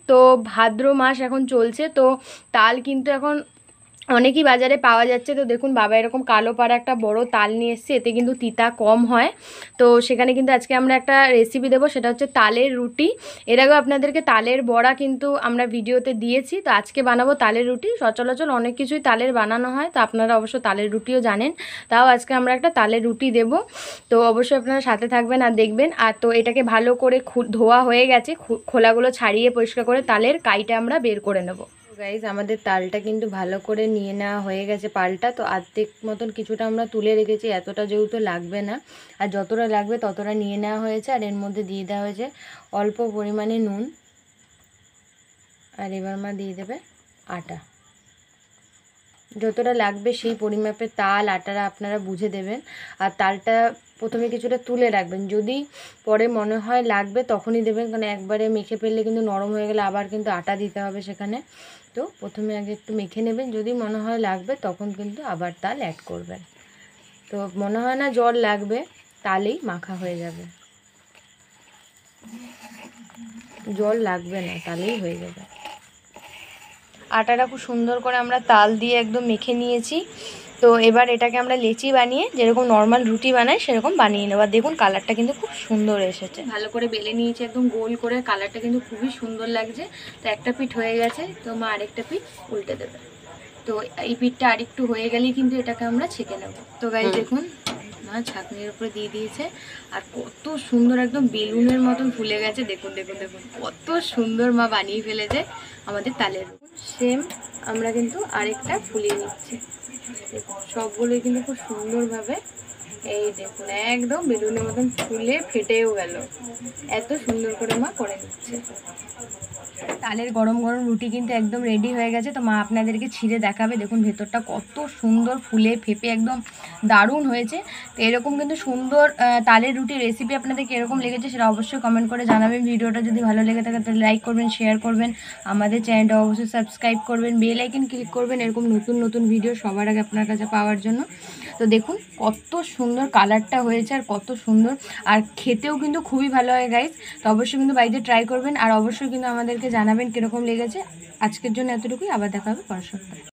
তো ভাদ্র মাস এখন চলছে, তো তাল কিন্তু এখন অনেকই বাজারে পাওয়া যাচ্ছে। তো দেখুন বাবা এরকম কালো পাড়া একটা বড় তাল নিয়ে এসছে, এতে কিন্তু তিতা কম হয়। তো সেখানে কিন্তু আজকে আমরা একটা রেসিপি দেবো, সেটা হচ্ছে তালের রুটি। এর আগেও আপনাদেরকে তালের বড়া কিন্তু আমরা ভিডিওতে দিয়েছি, তো আজকে বানাবো তালের রুটি। সচরাচর অনেক কিছুই তালের বানানো হয়, তো আপনারা অবশ্য তালের রুটিও জানেন, তাও আজকে আমরা একটা তালের রুটি দেব। তো অবশ্যই আপনারা সাথে থাকবেন আর দেখবেন। আর তো এটাকে ভালো করে ধোয়া হয়ে গেছে, খোলাগুলো ছাড়িয়ে পরিষ্কার করে তালের কাইটা আমরা বের করে নেব। গাইজ আমাদের তালটা কিন্তু ভালো করে নিয়ে নেওয়া হয়ে গেছে পালটা, তো অর্ধেক মতন কিছুটা আমরা তুলে রেখেছি, এতটা যেহেতু লাগবে না, আর যতটা লাগবে ততটা নিয়ে নেওয়া হয়েছে। আর এর মধ্যে দিয়ে দেওয়া হয়েছে অল্প পরিমাণে নুন, আর এবার মা দিয়ে দেবে আটা। যতটা লাগবে সেই পরিমাপে তাল আটাটা আপনারা বুঝে দেবেন। আর তালটা প্রথমে কিছুটা তুলে রাখবেন, যদি পরে মনে হয় লাগবে তখনই দেবেন, কারণ একবারে মেখে ফেললে কিন্তু নরম হয়ে গেলে আবার কিন্তু আটা দিতে হবে সেখানে। তো প্রথমে আগে একটু মেখে নেবেন, যদি মনে হয় লাগবে তখন কিন্তু আবার তাল অ্যাড করবেন। তো মনে হয় না জল লাগবে, তালেই মাখা হয়ে যাবে, জল লাগবে না, তালেই হয়ে যাবে। আটাটা খুব সুন্দর করে আমরা তাল দিয়ে একদম মেখে নিয়েছি। তো এবার এটাকে আমরা লেচি বানিয়ে যেরকম নর্মাল রুটি বানাই সেরকম বানিয়ে নেব। দেখুন কালারটা কিন্তু খুব সুন্দর এসেছে, ভালো করে বেলে নিয়েছি একদম গোল করে, কালারটা কিন্তু খুবই সুন্দর লাগছে। তো একটা পিঠ হয়ে গেছে, তো মা আরেকটা পিঠ উল্টে দেবে। তো এই পিঠটা আরেকটু হয়ে গেলেই কিন্তু এটাকে আমরা ছেঁকে নেব। তো গাইস দেখুন মা ছাঁকনির উপরে দিয়ে দিয়েছে, আর কত সুন্দর একদম বেলুনের মতন ফুলে গেছে। দেখুন দেখুন দেখুন কত সুন্দর মা বানিয়ে ফেলেছে আমাদের তালের। সেম আমরা কিন্তু আরেকটা ফুলিয়ে নিচ্ছি, সবগুলোই কিন্তু খুব সুন্দরভাবে, এই দেখুন একদম বেলুনের মতন ফুলে ফেটেও গেল, এত সুন্দর করে মা করে নিচ্ছে। তালের গরম গরম রুটি কিন্তু একদম রেডি হয়ে গেছে। তো মা আপনাদেরকে ছিঁড়ে দেখাবে, দেখুন ভেতরটা কত সুন্দর ফুলে ফেপে একদম দারুণ হয়েছে। তো এরকম কিন্তু সুন্দর তালের রুটির রেসিপি আপনাদের কীরকম লেগেছে সেটা অবশ্যই কমেন্ট করে জানাবেন। ভিডিওটা যদি ভালো লেগে থাকে তাহলে লাইক করবেন, শেয়ার করবেন, আমাদের চ্যানেলটা অবশ্যই সাবস্ক্রাইব করবেন, বেল আইকন ক্লিক করবেন এরকম নতুন নতুন ভিডিও সবার আগে আপনার কাছে পাওয়ার জন্য। তো দেখুন কত সুন্দর কালারটা হয়েছে আর কত সুন্দর, আর খেতেও কিন্তু খুবই ভালো হয় গাইস। তো অবশ্যই কিন্তু বাড়িতে ট্রাই করবেন, আর অবশ্যই কিন্তু আমাদেরকে জানাবেন কীরকম লেগেছে। আজকের জন্য এতটুকুই, আবার দেখা হবে পরের সপ্তাহে।